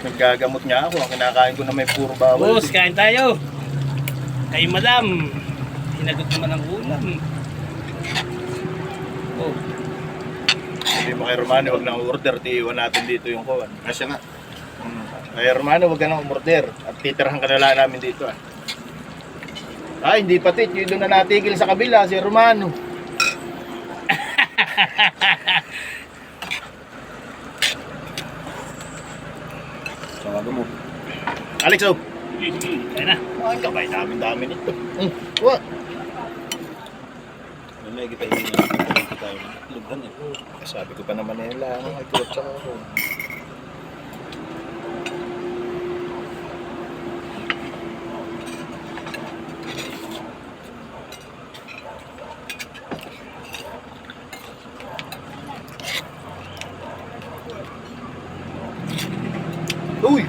Naggagamot nga ako. Ang kinakain ko na may puro bawal. Boss, kain tayo. Kay madam. Hinagot naman ang ulam. Oh. Sabi mo kay Romano, huwag nang order. Iiwan natin dito yung kuwan. Kasi nga. Kay Romano, huwag ka nang umorder. At titirahan ka na lang namin dito. Ay, hindi pati. Yung doon na natigil sa kabila, si Romano. Sabi mo. Alex, oh. Kaya na. Ay, kabay dami nito. What? May kita yung hindi tayo lugan eh. Sabi ko pa naman nila, ay kurot sa ako. Uy!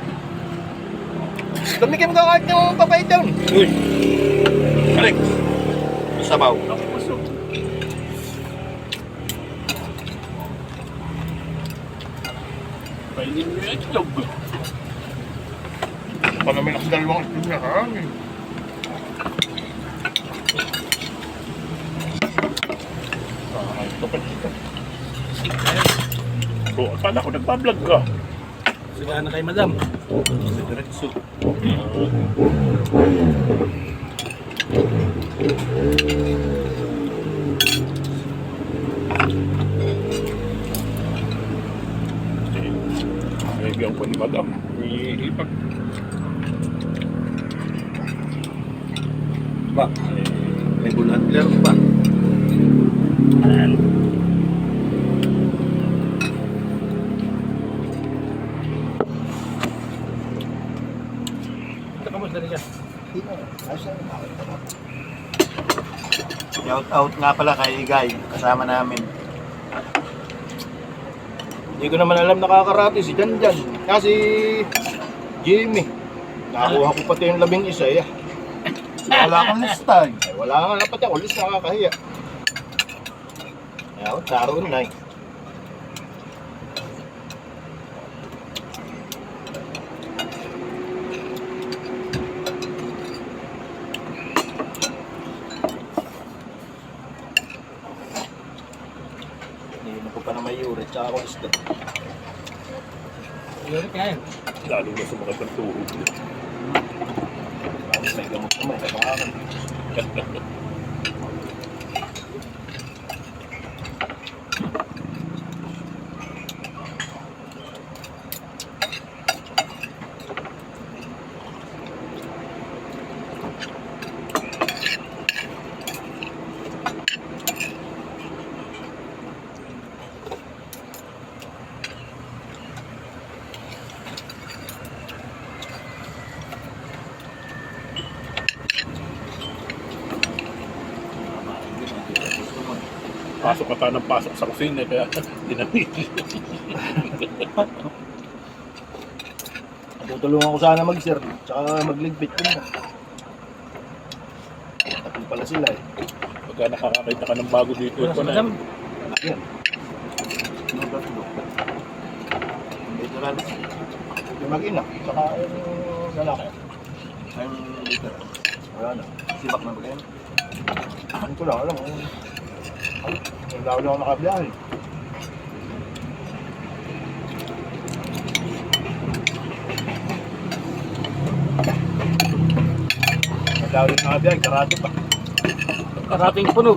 Tumikim ka kahit yung papay down. Uy! Alex! Sabaw. Painin mo yung itlog. Pa namin ako dalawang itlog na hangin. Ito pa dito. Oo, akala ko nagpa-vlog ka. Sigahan na kay madam. Diretso. Bigyan ko ni madam. Ipag. Ba? May bull handler pa. Ayan. Kamusta rin siya? Shout out nga pala kay Igay, kasama namin. Hindi ko naman alam nakakarati si Janjan. Kasi Jimmy. Nakakuha ko pati yung 11 eh. Wala akong lista eh. Ay, wala nga dapat ako, ulis nakakahiya. Ayaw, taroon na eh. Hindi ko pa na may urit, tsaka ako isda. Yun kaya. Lalo na sa mga tuhod. Tapos may gamot naman, may pangakan. Pasok ka ng pasok sa kusina kaya dinamit. Tutulungan ko sana mag-sir, tsaka magligpit ko na. Tatlo pala sila eh. Pagka nakakakita ka ng bago dito, Wala ito si na. madam. Yan. Dito lang. Yung mag-ina, tsaka yung lalaki. Ang dito. Wala na. Sibak na ba yan? Ano ko lang, alam mo. Yung lalo na ako nakabiyahe. Yung lalo na nakabiyahe, karate pa. Karating puno.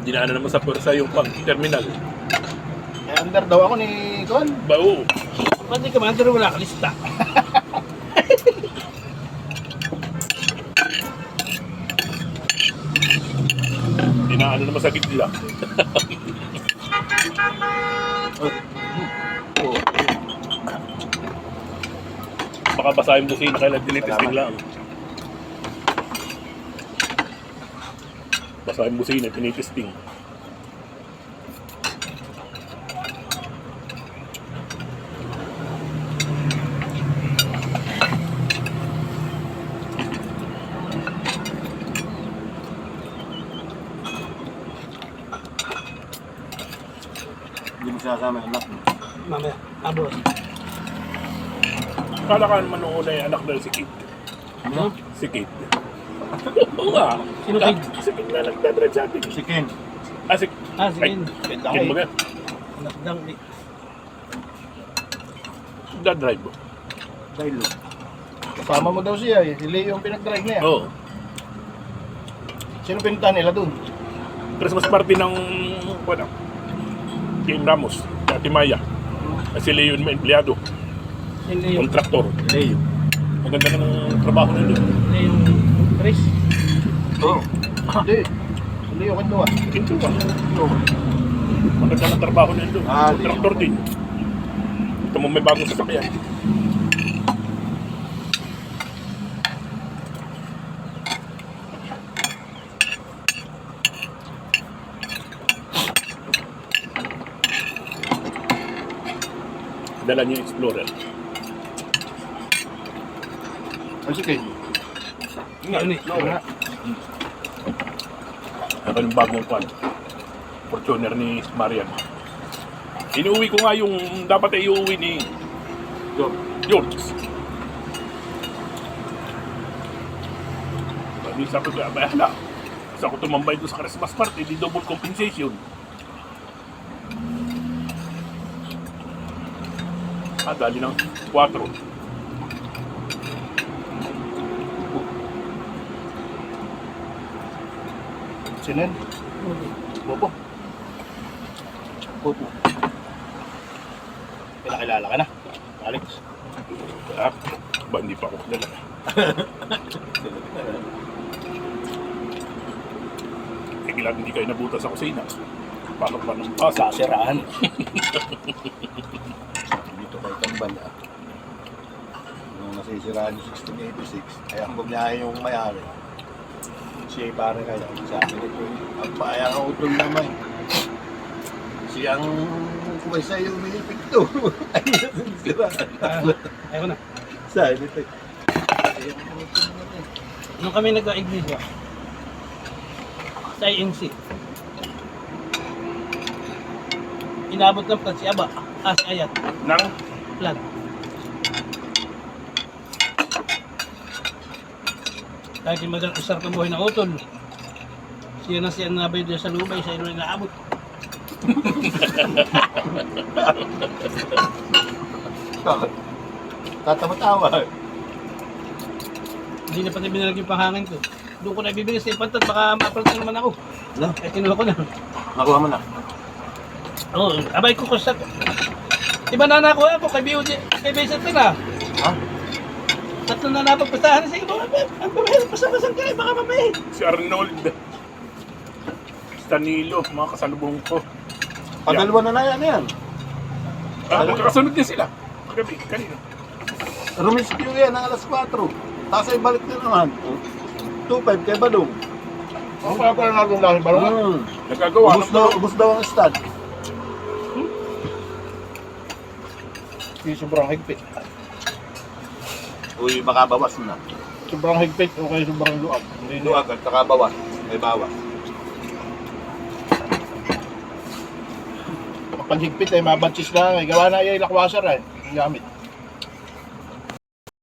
Dinaanan naman sa pwersa yung pang-terminal. Eh, under daw ako ni Kon. Bao! Ba't di commander wala ka lista? Dinaanan naman sa gitla. Baka basahin mo sino kailan tinitesting lang. Basahin mo sino, tinitesting. Hindi mo sinasama yung anak mo. Mamaya. Abos. Kala ka naman nung una yung anak na si Kate. Ano? Si Kate. Oo nga. Sino Kate? Si Kate na nagdadrive sa atin. Si Ken. Ah, si Ah, sige. Ganda Kate kayo. ba yan? Nakdang. Nagdadrive mo. Dahil lo. Kasama mo daw siya eh. Si Leo yung pinag-drive niya. Oo. Sino pinuntahan nila dun? Christmas party ng, ano, King Ramos, Ate Maya. Kasi Leo yung empleyado, Hindi yung... kontraktor. Leo. Maganda na ng trabaho nila. Hindi yung... Chris. Oo. Hindi. Si Leo kinuha. Ito ba? Maganda ng trabaho nila. Ah, Kontraktor din. Ito mo may bagong sasakyan. Dala niya yung Explorer. Ay, si Ken. Ano eh? Wala. Ito yung bagong kwan. Fortuner ni Marian. Inuwi ko nga yung dapat ay iuwi ni George. Sabi ko, bahala. Kasi ako tumambay doon sa Christmas party, di double compensation. Dali ng 4. Sino yun? Bobo. Puto. Pinakilala ka na. Alex. Ah, ba hindi pa ako kilala. Kailan hindi kayo nabutas sa kusina. Paano pa ng pasa? Sasiraan. Dito kay Tambal ah. Nung nasisiraan yung 1686, ay ang bumiyahe yung may-ari. Siya pare kaya, sabi nito, ang paya ang utol naman. Siyang kumay sa'yo umilipit to. Ay, nasisiraan. Ayoko na. Sabi nito, siyang utol naman. Nung kami nagka-iglesia, sa INC, inabot ng plan si Aba, si Ayat, Nang plan. Kahit yung mag-usar ng buhay na utol, siya na siya nabay doon sa lumay, sa ilo inaabot. Tatawa-tawa. Hindi na pati binalag yung panghangin ko. Doon ko na ibibigay sa ipantat, baka mapalitan naman ako. No? Kaya kinuha ko na. Nakuha mo na. Oo, abay ko sa... Diba nanakuha ako kay BOJ, kay Vincent na. Ha? Tatlo na napagpasahan sa iyo. Ang pamahirap pasang-pasang ka rin, baka mamaya. si Arnold. Danilo, mga kasalubong ko. Padalwa na yan. Magkakasunod din sila. Kagabi, kanina. Rumiscue yan ng alas 4. Tapos ay balik na naman. 2-5 kay Balong. Ako kaya pala natin dahil balong. Nagagawa Ubus daw ang stud. Hindi sobrang higpit. Uy, baka bawas na. Sobrang higpit o kaya sobrang luag. Hindi luag. Luwag at saka bawas. May bawas. Kapag higpit ay mabansis lang. Gawa na yung lakwaser eh. Ang gamit.